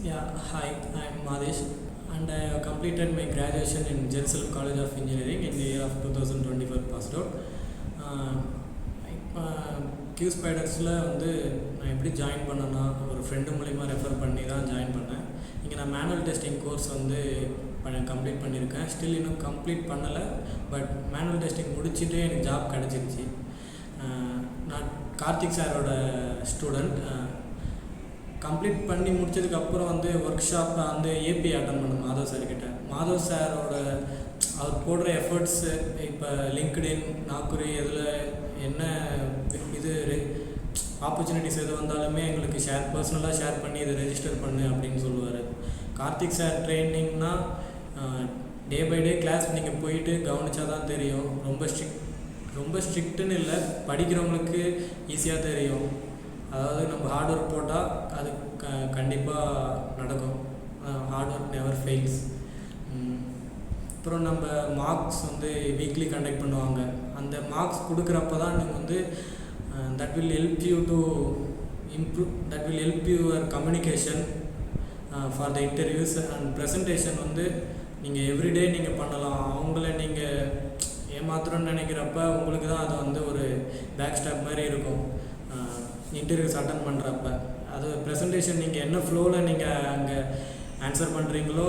Yeah, hi, I'm Madesh and I have completed my graduation in Jerusalem College of Engineering in the year of 2024 passed out. இப்போ Q ஸ்பைடர்ஸில் வந்து நான் எப்படி join பண்ணேன்னா ஒரு friend மூலிமா refer பண்ணி தான் ஜாயின் பண்ணேன். இங்கே நான் மேனுவல் டெஸ்டிங் கோர்ஸ் வந்து கம்ப்ளீட் பண்ணியிருக்கேன். ஸ்டில் இன்னும் கம்ப்ளீட் பண்ணலை, பட் மேனுவல் டெஸ்டிங் முடிச்சுட்டு எனக்கு ஜாப் கிடச்சிருச்சு. நான் கார்த்திக் சாரோட ஸ்டூடெண்ட். கம்ப்ளீட் பண்ணி முடிச்சதுக்கப்புறம் வந்து ஒர்க் ஷாப் வந்து ஏபி அட்டன் பண்ணேன் மாதவ் சார்கிட்ட. மாதவ் சாரோட அவர் போடுற எஃபர்ட்ஸு இப்போ லிங்க்டின் நாக்குரி இதில் என்ன இது ஆப்பர்ச்சுனிட்டிஸ் எது வந்தாலுமே எங்களுக்கு பர்சனலாக ஷேர் பண்ணி இதை ரெஜிஸ்டர் பண்ணு அப்படின்னு சொல்லுவார். கார்த்திக் சார் ட்ரைனிங்னா டே பை டே கிளாஸ் நீங்கள் போயிட்டு கவனிச்சா தான் தெரியும். ரொம்ப ஸ்ட்ரிக்ட்டுன்னு இல்லை, படிக்கிறவங்களுக்கு ஈஸியாக தெரியும். அதாவது நம்ம ஹார்ட் ஒர்க் போட்டால் அது கண்டிப்பாக நடக்கும். Hard work never fails. அப்புறம் நம்ம மார்க்ஸ் வந்து வீக்லி கண்டக்ட் பண்ணுவாங்க. அந்த மார்க்ஸ் கொடுக்குறப்ப தான் நீங்கள் வந்து that will help you to improve, that will help your communication for the interviews and presentation வந்து நீங்கள் எவ்ரிடே நீங்கள் பண்ணலாம். அவங்கள நீங்கள் ஏமாத்துறோன்னு நினைக்கிறப்ப உங்களுக்கு தான் அது வந்து ஒரு பேக் ஸ்டாப் மாதிரி இருக்கும். இன்டர்வியூஸ் அட்டன் பண்ணுறப்ப அது ப்ரெசன்டேஷன் நீங்கள் என்ன ஃப்ளோவில் நீங்கள் அங்கே ஆன்சர் பண்ணுறீங்களோ,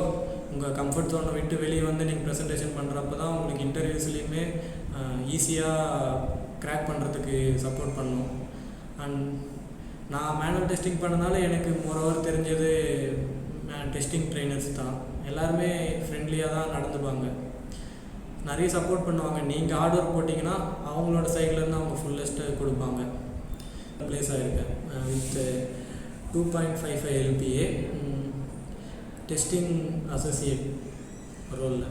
உங்கள் கம்ஃபர்ட் ஜோனை விட்டு வெளியே வந்து நீங்கள் ப்ரெசன்டேஷன் பண்ணுறப்ப தான் உங்களுக்கு இன்டர்வியூஸ்லேயுமே ஈஸியாக க்ராக் பண்ணுறதுக்கு சப்போர்ட் பண்ணும். அண்ட் நான் மேனுவல் டெஸ்டிங் பண்ணனால எனக்கு மோரோவர் தெரிஞ்சது டெஸ்டிங் ட்ரெயினர்ஸ் தான். எல்லாருமே ஃப்ரெண்ட்லியாக தான் நடந்துப்பாங்க, நிறைய சப்போர்ட் பண்ணுவாங்க. நீங்கள் ஹார்ட் ஒர்க் போட்டிங்கன்னா அவங்களோட சைட்லேருந்து அவங்க ஃபுல்லஸ்ட்டு கொடுப்பாங்க. ப்ளேஸ் ஆகிருக்கேன் வித் 2.55 LPA டெஸ்டிங் அசோசியேட் ரோலில்.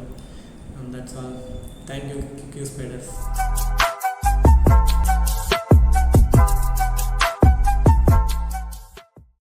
That's all. Thank you Q spiders.